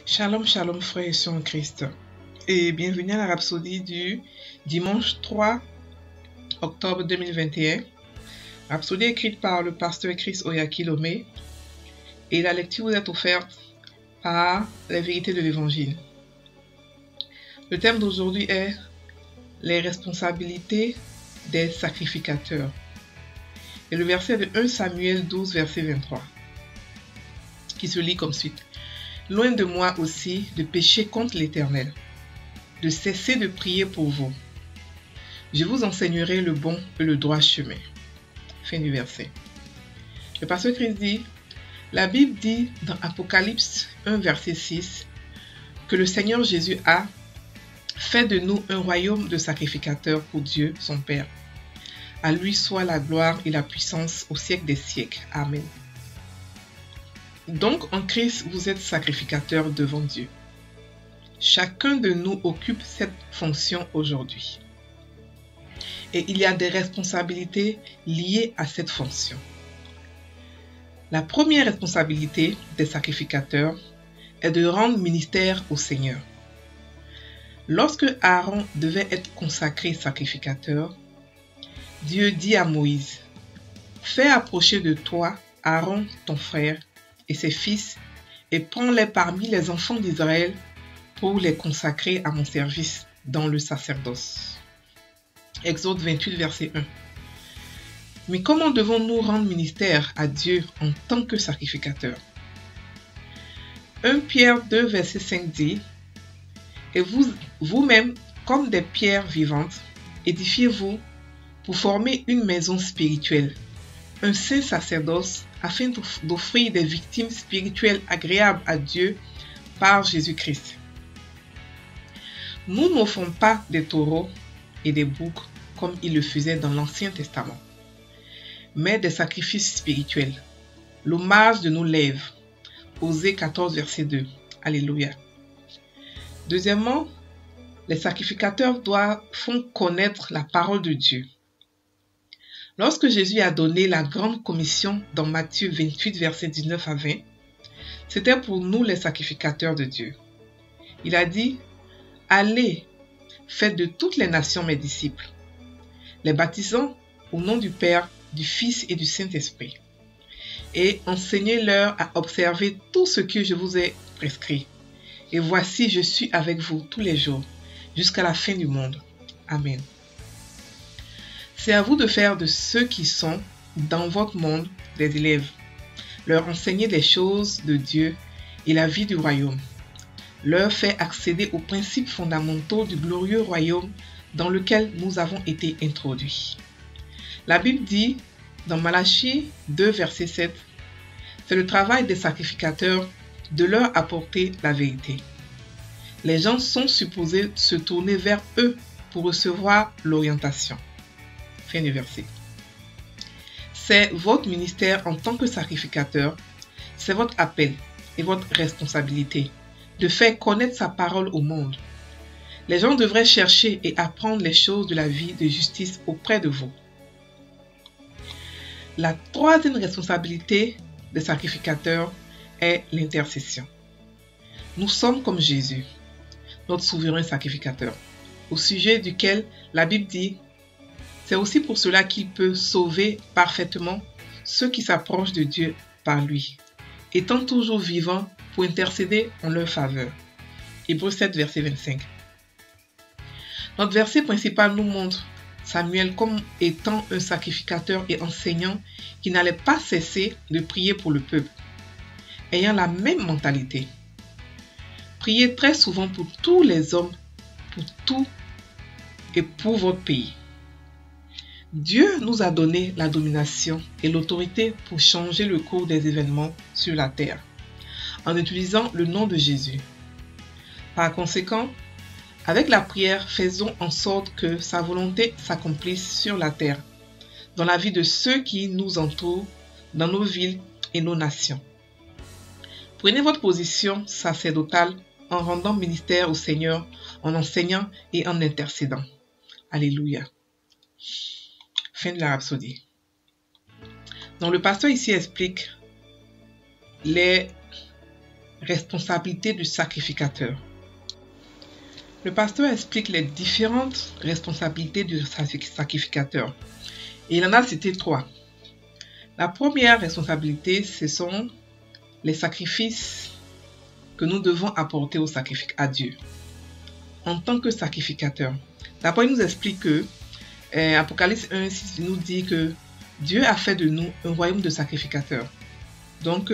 Shalom, shalom frères et sœurs en Christ. Et bienvenue à la rhapsodie du dimanche 3 octobre 2021. Rhapsodie écrite par le pasteur Chris Oyakilome. Et la lecture vous est offerte par les vérités de l'évangile. Le thème d'aujourd'hui est les responsabilités des sacrificateurs. Et le verset de 1 Samuel 12, verset 23, qui se lit comme suite. Loin de moi aussi de pécher contre l'Éternel, de cesser de prier pour vous. Je vous enseignerai le bon et le droit chemin. Fin du verset. Le pasteur Christ dit, la Bible dit dans Apocalypse 1, verset 6, que le Seigneur Jésus a fait de nous un royaume de sacrificateurs pour Dieu, son Père. À lui soit la gloire et la puissance au siècle des siècles. Amen. Donc, en Christ, vous êtes sacrificateur devant Dieu. Chacun de nous occupe cette fonction aujourd'hui. Et il y a des responsabilités liées à cette fonction. La première responsabilité des sacrificateurs est de rendre ministère au Seigneur. Lorsque Aaron devait être consacré sacrificateur, Dieu dit à Moïse, « Fais approcher de toi Aaron, ton frère, et ses fils, et prends-les parmi les enfants d'Israël pour les consacrer à mon service dans le sacerdoce. » Exode 28, verset 1. Mais comment devons-nous rendre ministère à Dieu en tant que sacrificateur? 1 Pierre 2, verset 5 dit, « Et vous-même, comme des pierres vivantes, édifiez-vous pour former une maison spirituelle, un saint sacerdoce, afin d'offrir des victimes spirituelles agréables à Dieu par Jésus-Christ. » Nous n'offrons pas des taureaux et des boucs comme ils le faisaient dans l'Ancien Testament, mais des sacrifices spirituels, l'hommage de nos lèvres. Osée 14, verset 2. Alléluia. Deuxièmement, les sacrificateurs font connaître la parole de Dieu. Lorsque Jésus a donné la grande commission dans Matthieu 28, verset 19 à 20, c'était pour nous les sacrificateurs de Dieu. Il a dit, « Allez, faites de toutes les nations mes disciples, les baptisant au nom du Père, du Fils et du Saint-Esprit, et enseignez-leur à observer tout ce que je vous ai prescrit. Et voici, je suis avec vous tous les jours, jusqu'à la fin du monde. Amen. » C'est à vous de faire de ceux qui sont dans votre monde des élèves, leur enseigner les choses de Dieu et la vie du royaume, leur faire accéder aux principes fondamentaux du glorieux royaume dans lequel nous avons été introduits. La Bible dit dans Malachie 2, verset 7, « C'est le travail des sacrificateurs de leur apporter la vérité. Les gens sont supposés se tourner vers eux pour recevoir l'orientation. » Fin du verset. C'est votre ministère en tant que sacrificateur, c'est votre appel et votre responsabilité de faire connaître sa parole au monde. Les gens devraient chercher et apprendre les choses de la vie de justice auprès de vous. La troisième responsabilité des sacrificateurs est l'intercession. Nous sommes comme Jésus, notre souverain sacrificateur, au sujet duquel la Bible dit « C'est aussi pour cela qu'il peut sauver parfaitement ceux qui s'approchent de Dieu par lui, étant toujours vivant pour intercéder en leur faveur. » Hébreux 7, verset 25. Notre verset principal nous montre Samuel comme étant un sacrificateur et enseignant qui n'allait pas cesser de prier pour le peuple, ayant la même mentalité. Priez très souvent pour tous les hommes, pour tout et pour votre pays. Dieu nous a donné la domination et l'autorité pour changer le cours des événements sur la terre, en utilisant le nom de Jésus. Par conséquent, avec la prière, faisons en sorte que sa volonté s'accomplisse sur la terre, dans la vie de ceux qui nous entourent, dans nos villes et nos nations. Prenez votre position sacerdotale en rendant ministère au Seigneur, en enseignant et en intercédant. Alléluia. Fin de la rhapsodie. Donc le pasteur ici explique les responsabilités du sacrificateur. Le pasteur explique les différentes responsabilités du sacrificateur. Et il en a cité 3. La première responsabilité, ce sont les sacrifices que nous devons apporter à Dieu en tant que sacrificateur. D'abord, il nous explique que Apocalypse 1:6 nous dit que Dieu a fait de nous un royaume de sacrificateurs. Donc,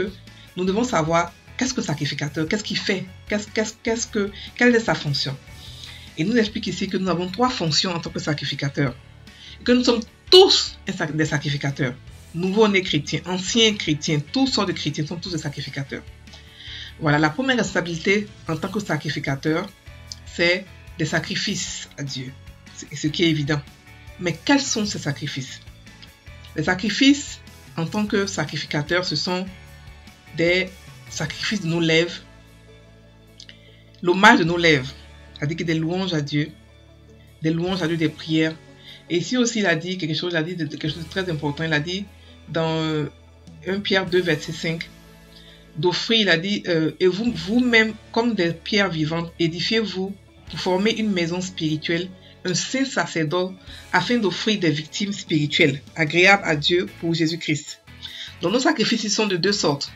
nous devons savoir qu'est-ce que le sacrificateur, qu'est-ce qu'il fait, quelle est sa fonction. Il nous explique ici que nous avons 3 fonctions en tant que sacrificateurs. Et que nous sommes tous des sacrificateurs. Nouveaux-nés chrétiens, anciens chrétiens, toutes sortes de chrétiens sont tous des sacrificateurs. Voilà, la première responsabilité en tant que sacrificateur, c'est des sacrifices à Dieu. C'est ce qui est évident. Mais quels sont ces sacrifices? Les sacrifices en tant que sacrificateur, ce sont des sacrifices de nos lèvres, l'hommage de nos lèvres, c'est-à-dire que des louanges à Dieu, des prières. Et ici aussi, il a dit quelque chose de très important. Il a dit dans 1 Pierre 2, verset 5, d'offrir, il a dit, et vous-même, comme des pierres vivantes, édifiez-vous pour former une maison spirituelle, un saint sacerdoce, afin d'offrir des victimes spirituelles, agréables à Dieu pour Jésus-Christ. Donc nos sacrifices, ils sont de 2 sortes.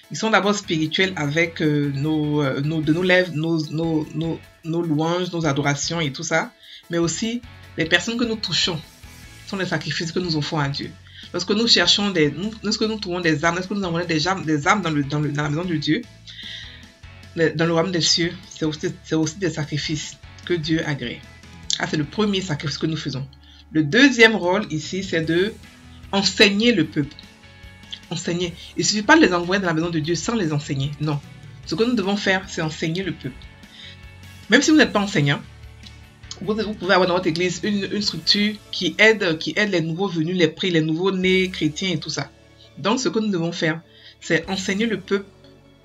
Ils sont d'abord spirituels avec de nos lèvres, nos louanges, nos adorations et tout ça. Mais aussi, les personnes que nous touchons sont les sacrifices que nous offrons à Dieu. Lorsque nous cherchons lorsque nous trouvons des âmes, lorsque nous envoyons des âmes dans la maison de Dieu, dans le royaume des cieux, c'est aussi des sacrifices que Dieu agrée. Ah, c'est le premier sacrifice que nous faisons. Le deuxième rôle ici, c'est de enseigner le peuple. Enseigner. Il ne suffit pas de les envoyer dans la maison de Dieu sans les enseigner. Non. Ce que nous devons faire, c'est enseigner le peuple. Même si vous n'êtes pas enseignant, vous pouvez avoir dans votre église une structure qui aide les nouveaux venus, les nouveaux nés chrétiens et tout ça. Donc, ce que nous devons faire, c'est enseigner le peuple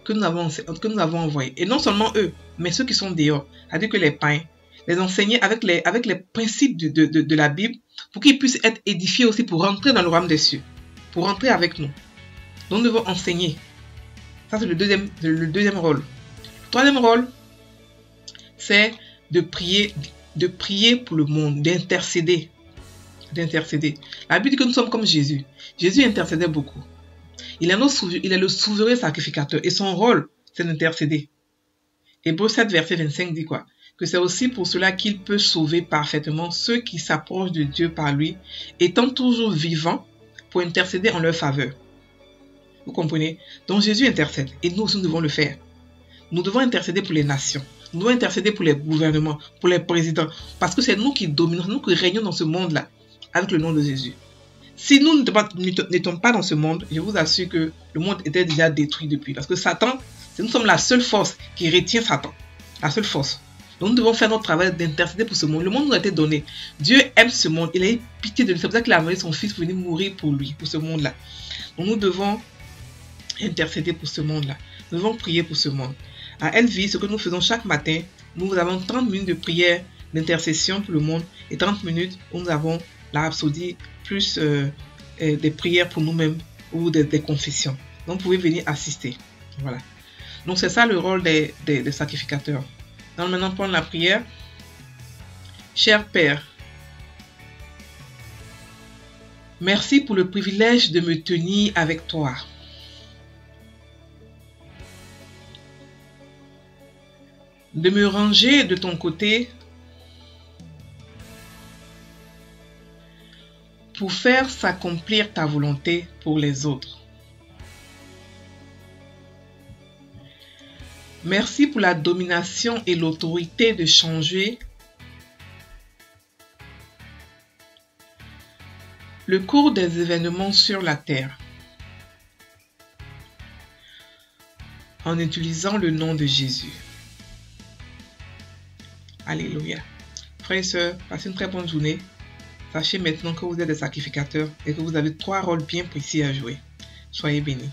que nous avons envoyé. Et non seulement eux, mais ceux qui sont dehors, c'est-à-dire que les païens, les enseigner avec les principes de la Bible pour qu'ils puissent être édifiés aussi pour rentrer dans le royaume des cieux, pour rentrer avec nous. Donc, nous devons enseigner. Ça, c'est le deuxième rôle. Le troisième rôle, c'est de prier pour le monde, d'intercéder. La Bible dit que nous sommes comme Jésus. Jésus intercédait beaucoup. Il est le souverain sacrificateur et son rôle, c'est d'intercéder. Hébreux 7, verset 25 dit quoi? Que c'est aussi pour cela qu'il peut sauver parfaitement ceux qui s'approchent de Dieu par lui, étant toujours vivants pour intercéder en leur faveur. Vous comprenez? Donc Jésus intercède et nous aussi nous devons le faire. Nous devons intercéder pour les nations. Nous devons intercéder pour les gouvernements, pour les présidents. Parce que c'est nous qui dominons, nous qui régnons dans ce monde-là avec le nom de Jésus. Si nous n'étions pas dans ce monde, je vous assure que le monde était déjà détruit depuis. Parce que Satan, nous sommes la seule force qui retient Satan. La seule force. Donc nous devons faire notre travail d'intercéder pour ce monde. Le monde nous a été donné. Dieu aime ce monde. Il a eu pitié de lui. C'est pour ça qu'il a envoyé son fils pour venir mourir pour lui, pour ce monde-là. Donc nous devons intercéder pour ce monde-là. Nous devons prier pour ce monde. À Elvie, ce que nous faisons chaque matin, nous avons 30 minutes de prière, d'intercession pour le monde et 30 minutes où nous avons la rhapsodie plus des prières pour nous-mêmes ou des confessions. Donc vous pouvez venir assister. Voilà. Donc c'est ça le rôle des sacrificateurs. Donc maintenant prendre la prière. Cher Père, merci pour le privilège de me tenir avec toi. De me ranger de ton côté pour faire s'accomplir ta volonté pour les autres. Merci pour la domination et l'autorité de changer le cours des événements sur la terre en utilisant le nom de Jésus. Alléluia. Frères et sœurs, passez une très bonne journée. Sachez maintenant que vous êtes des sacrificateurs et que vous avez 3 rôles bien précis à jouer. Soyez bénis.